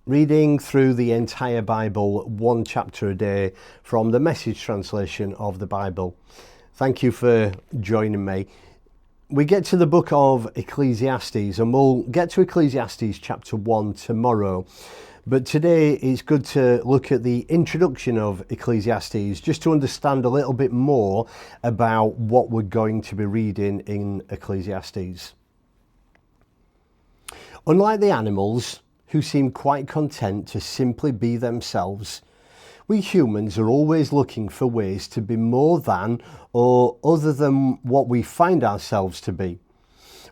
reading through the entire Bible, one chapter a day from the Message translation of the Bible. Thank you for joining me. We get to the book of Ecclesiastes, and we'll get to Ecclesiastes chapter 1 tomorrow. But today it's good to look at the introduction of Ecclesiastes, just to understand a little bit more about what we're going to be reading in Ecclesiastes. Unlike the animals, who seem quite content to simply be themselves, we humans are always looking for ways to be more than or other than what we find ourselves to be.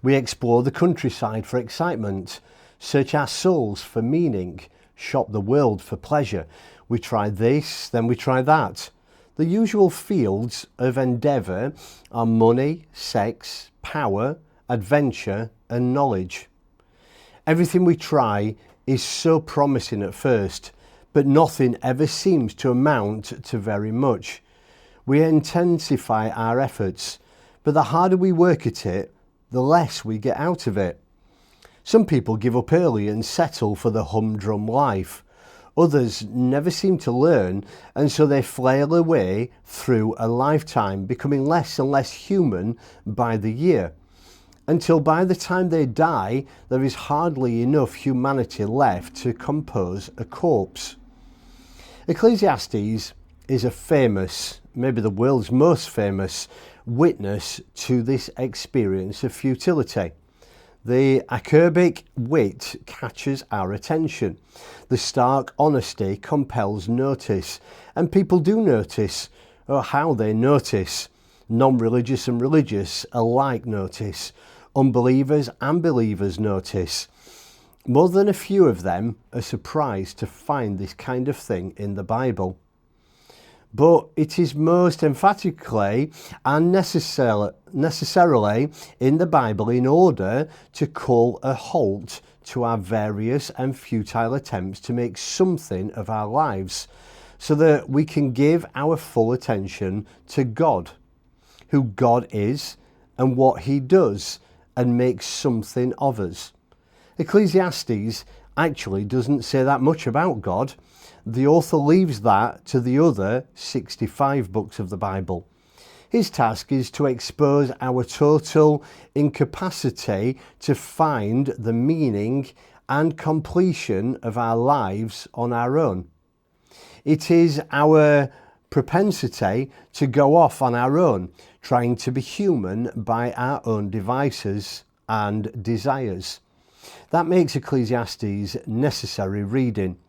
We explore the countryside for excitement, search our souls for meaning, shop the world for pleasure. We try this, then we try that. The usual fields of endeavour are money, sex, power, adventure and knowledge. Everything we try is so promising at first, but nothing ever seems to amount to very much. We intensify our efforts, but the harder we work at it, the less we get out of it. Some people give up early and settle for the humdrum life. Others never seem to learn, and so they flail away through a lifetime, becoming less and less human by the year, until by the time they die, there is hardly enough humanity left to compose a corpse. Ecclesiastes is a famous, maybe the world's most famous, witness to this experience of futility. The acerbic wit catches our attention. The stark honesty compels notice, and people do notice, or how they notice. Non-religious and religious alike notice. Unbelievers and believers notice. More than a few of them are surprised to find this kind of thing in the Bible. But it is most emphatically and necessarily in the Bible in order to call a halt to our various and futile attempts to make something of our lives, so that we can give our full attention to God, who God is and what He does, and make something of us. Ecclesiastes actually doesn't say that much about God. The author leaves that to the other 65 books of the Bible. His task is to expose our total incapacity to find the meaning and completion of our lives on our own. It is our propensity to go off on our own, trying to be human by our own devices and desires. That makes Ecclesiastes necessary reading.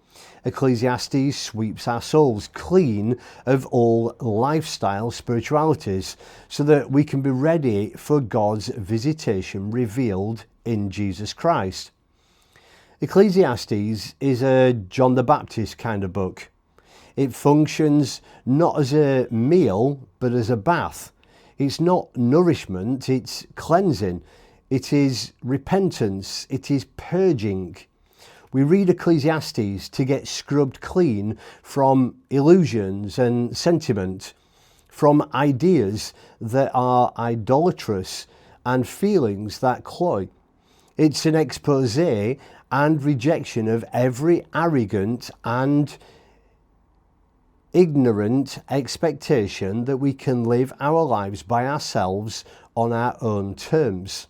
Ecclesiastes sweeps our souls clean of all lifestyle spiritualities so that we can be ready for God's visitation revealed in Jesus Christ. Ecclesiastes is a John the Baptist kind of book. It functions not as a meal, but as a bath. It's not nourishment, it's cleansing. It is repentance, it is purging. We read Ecclesiastes to get scrubbed clean from illusions and sentiment, from ideas that are idolatrous and feelings that cloy. It's an expose and rejection of every arrogant and ignorant expectation that we can live our lives by ourselves on our own terms.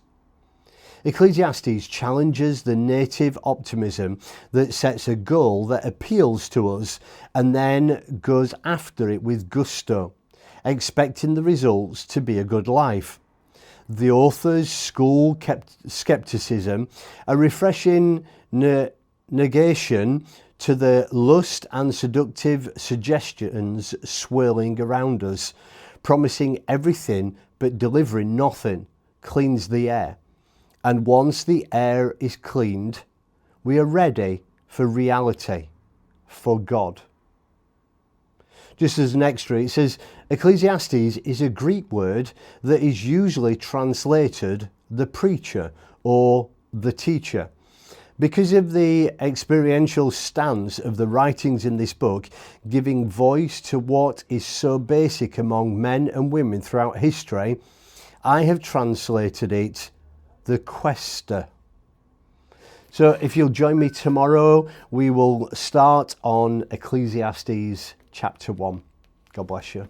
Ecclesiastes challenges the native optimism that sets a goal that appeals to us and then goes after it with gusto, expecting the results to be a good life. The author's school skepticism, a refreshing negation to the lust and seductive suggestions swirling around us, promising everything but delivering nothing, cleans the air. And once the air is cleaned, we are ready for reality, for God. Just as an extra, it says Ecclesiastes is a Greek word that is usually translated the preacher or the teacher. Because of the experiential stance of the writings in this book, giving voice to what is so basic among men and women throughout history, I have translated it the quester. So if you'll join me tomorrow, we will start on Ecclesiastes chapter 1. God bless you.